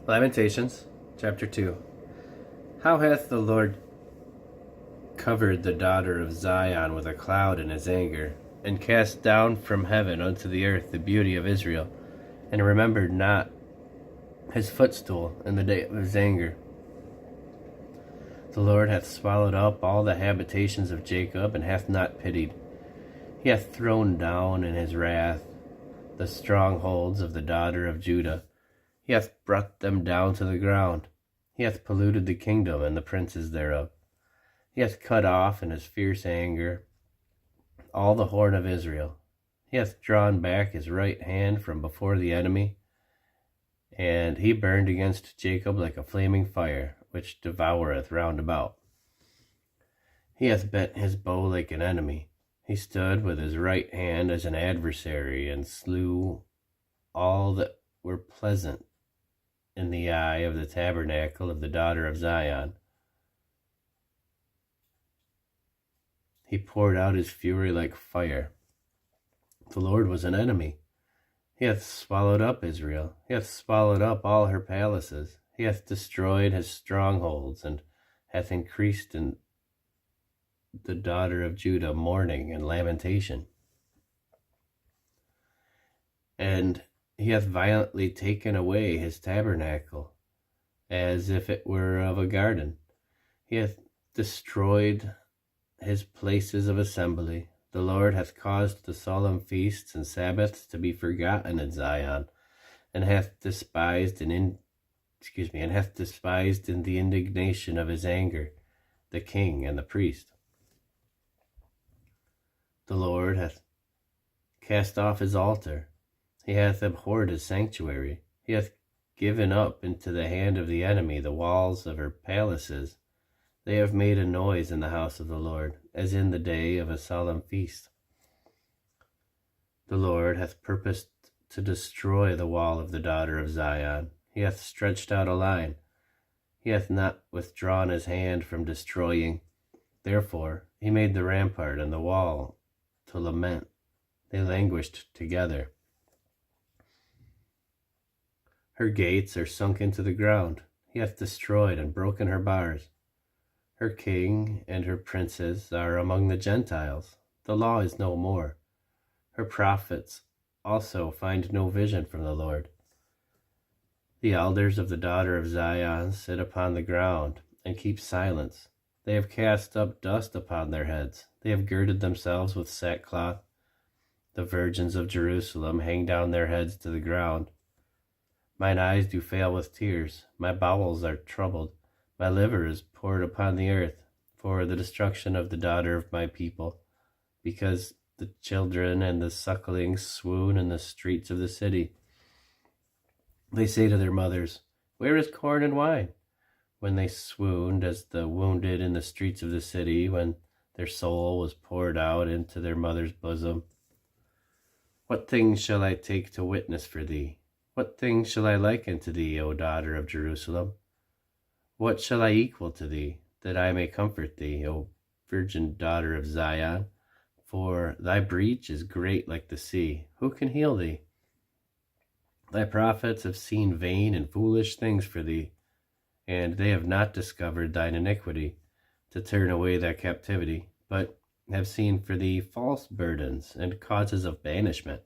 Lamentations, chapter 2. How hath the Lord covered the daughter of Zion with a cloud in his anger, and cast down from heaven unto the earth the beauty of Israel, and remembered not his footstool in the day of his anger. The Lord hath swallowed up all the habitations of Jacob, and hath not pitied. He hath thrown down in his wrath the strongholds of the daughter of Judah. He hath brought them down to the ground. He hath polluted the kingdom and the princes thereof. He hath cut off in his fierce anger all the horn of Israel. He hath drawn back his right hand from before the enemy, and he burned against Jacob like a flaming fire, which devoureth round about. He hath bent his bow like an enemy. He stood with his right hand as an adversary, and slew all that were pleasant in the eye of the tabernacle of the daughter of Zion. He poured out his fury like fire. The Lord was an enemy. He hath swallowed up Israel. He hath swallowed up all her palaces. He hath destroyed his strongholds, and hath increased in the daughter of Judah mourning and lamentation. And he hath violently taken away his tabernacle, as if it were of a garden. He hath destroyed his places of assembly. The Lord hath caused the solemn feasts and Sabbaths to be forgotten in Zion, and hath despised in the indignation of his anger the king and the priest. The Lord hath cast off his altar. He hath abhorred his sanctuary. He hath given up into the hand of the enemy the walls of her palaces. They have made a noise in the house of the Lord, as in the day of a solemn feast. The Lord hath purposed to destroy the wall of the daughter of Zion. He hath stretched out a line. He hath not withdrawn his hand from destroying. Therefore he made the rampart and the wall to lament. They languished together. Her gates are sunk into the ground. He hath destroyed and broken her bars. Her king and her princes are among the Gentiles. The law is no more. Her prophets also find no vision from the Lord. The elders of the daughter of Zion sit upon the ground and keep silence. They have cast up dust upon their heads. They have girded themselves with sackcloth. The virgins of Jerusalem hang down their heads to the ground. Mine eyes do fail with tears. My bowels are troubled. My liver is poured upon the earth for the destruction of the daughter of my people, because the children and the sucklings swoon in the streets of the city. They say to their mothers, "Where is corn and wine?" When they swooned as the wounded in the streets of the city, when their soul was poured out into their mother's bosom. What things shall I take to witness for thee? What things shall I liken to thee, O daughter of Jerusalem? What shall I equal to thee, that I may comfort thee, O virgin daughter of Zion? For thy breach is great like the sea. Who can heal thee? Thy prophets have seen vain and foolish things for thee, and they have not discovered thine iniquity, to turn away thy captivity, but have seen for thee false burdens and causes of banishment.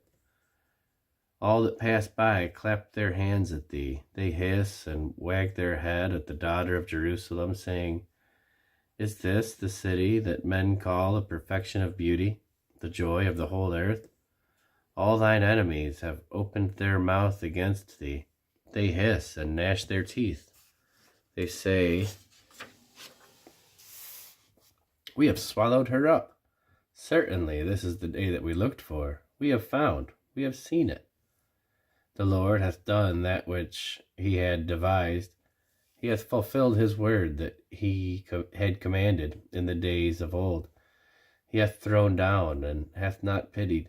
All that pass by clap their hands at thee. They hiss and wag their head at the daughter of Jerusalem, saying, "Is this the city that men call a perfection of beauty, the joy of the whole earth?" All thine enemies have opened their mouth against thee. They hiss and gnash their teeth. They say, "We have swallowed her up. Certainly this is the day that we looked for. We have found, we have seen it. The Lord hath done that which he had devised. He hath fulfilled his word that he had commanded in the days of old. He hath thrown down and hath not pitied,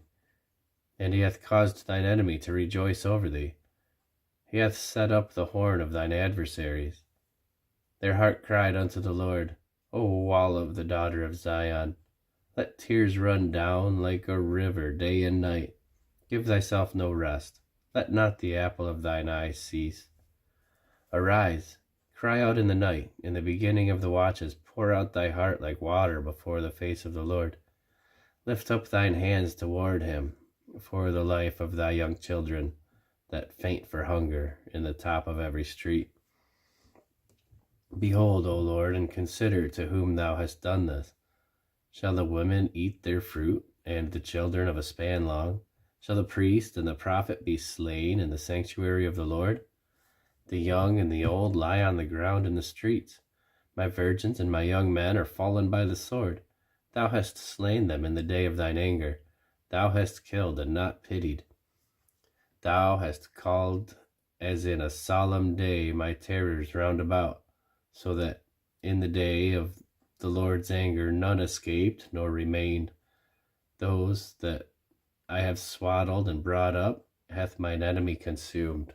and he hath caused thine enemy to rejoice over thee. He hath set up the horn of thine adversaries. Their heart cried unto the Lord, O wall of the daughter of Zion, let tears run down like a river day and night. Give thyself no rest. Let not the apple of thine eye cease. Arise, cry out in the night, in the beginning of the watches, pour out thy heart like water before the face of the Lord. Lift up thine hands toward him, for the life of thy young children that faint for hunger in the top of every street. Behold, O Lord, and consider to whom thou hast done this. Shall the women eat their fruit, and the children of a span long? Shall the priest and the prophet be slain in the sanctuary of the Lord? The young and the old lie on the ground in the streets. My virgins and my young men are fallen by the sword. Thou hast slain them in the day of thine anger. Thou hast killed and not pitied. Thou hast called as in a solemn day my terrors round about, so that in the day of the Lord's anger none escaped nor remained. Those that I have swaddled and brought up hath mine enemy consumed.